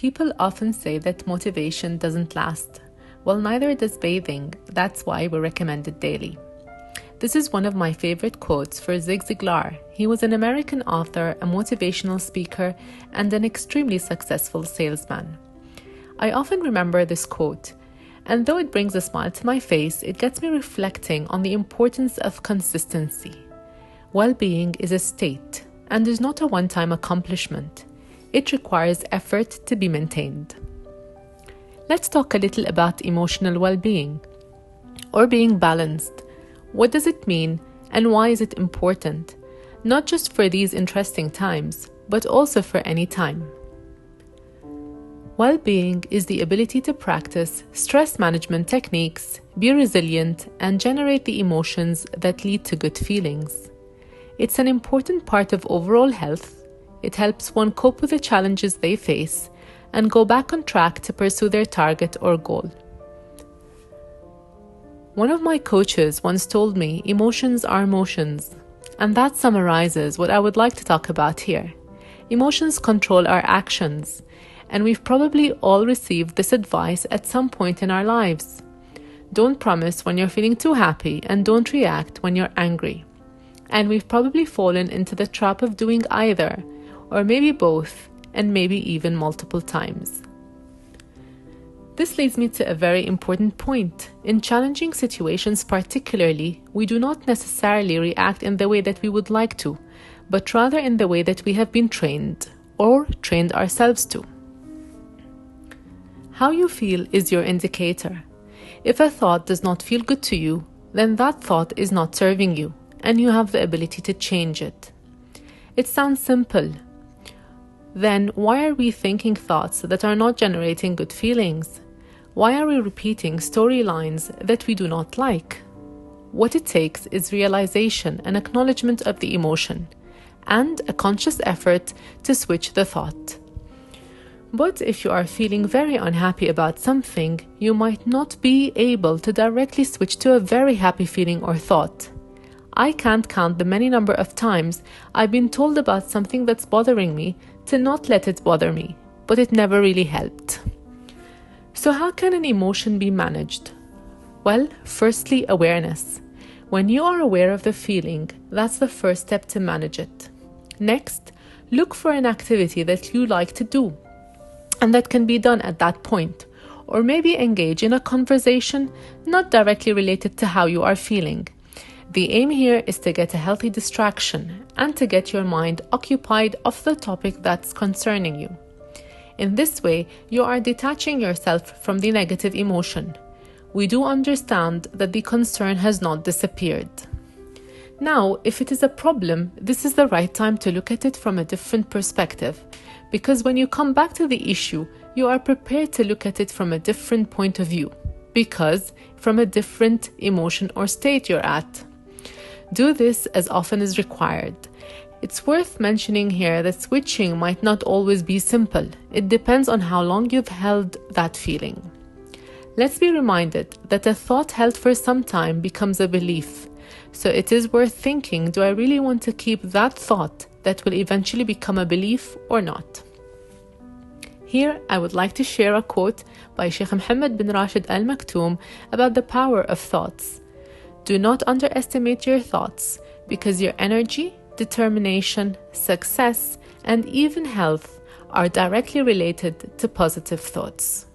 People often say that motivation doesn't last. Well, neither does bathing. That's why we recommend it daily. This is one of my favorite quotes for Zig Ziglar. He was an American author, a motivational speaker, and an extremely successful salesman. I often remember this quote, and though it brings a smile to my face, it gets me reflecting on the importance of consistency. Well-being is a state and is not a one-time accomplishment. It requires effort to be maintained. Let's talk a little about emotional well-being, or being balanced. What does it mean, and why is it important? Not just for these interesting times, but also for any time. Well-being is the ability to practice stress management techniques, be resilient, and generate the emotions that lead to good feelings. It's an important part of overall health. It helps one cope with the challenges they face and go back on track to pursue their target or goal. One of my coaches once told me emotions are motions, and that summarizes what I would like to talk about here. Emotions control our actions, and we've probably all received this advice at some point in our lives. Don't promise when you're feeling too happy, and don't react when you're angry. And we've probably fallen into the trap of doing either, or maybe both, and maybe even multiple times. This leads me to a very important point. In challenging situations particularly, we do not necessarily react in the way that we would like to, but rather in the way that we have been trained, or trained ourselves to. How you feel is your indicator. If a thought does not feel good to you, then that thought is not serving you, and you have the ability to change it. It sounds simple. Then why are we thinking thoughts that are not generating good feelings? Why are we repeating storylines that we do not like? What it takes is realization and acknowledgement of the emotion, and a conscious effort to switch the thought. But if you are feeling very unhappy about something, you might not be able to directly switch to a very happy feeling or thought. I can't count the many number of times I've been told about something that's bothering me to not let it bother me, but it never really helped. So how can an emotion be managed? Well, firstly, awareness. When you are aware of the feeling, that's the first step to manage it. Next, look for an activity that you like to do, and that can be done at that point, or maybe engage in a conversation not directly related to how you are feeling. The aim here is to get a healthy distraction and to get your mind occupied of the topic that's concerning you. In this way, you are detaching yourself from the negative emotion. We do understand that the concern has not disappeared. Now, if it is a problem, this is the right time to look at it from a different perspective, because when you come back to the issue, you are prepared to look at it from a different point of view, because from a different emotion or state you're at. Do this as often as required. It's worth mentioning here that switching might not always be simple. It depends on how long you've held that feeling. Let's be reminded that a thought held for some time becomes a belief. So it is worth thinking, do I really want to keep that thought that will eventually become a belief or not? Here, I would like to share a quote by Sheikh Mohammed bin Rashid Al Maktoum about the power of thoughts. Do not underestimate your thoughts, because your energy, determination, success, and even health are directly related to positive thoughts.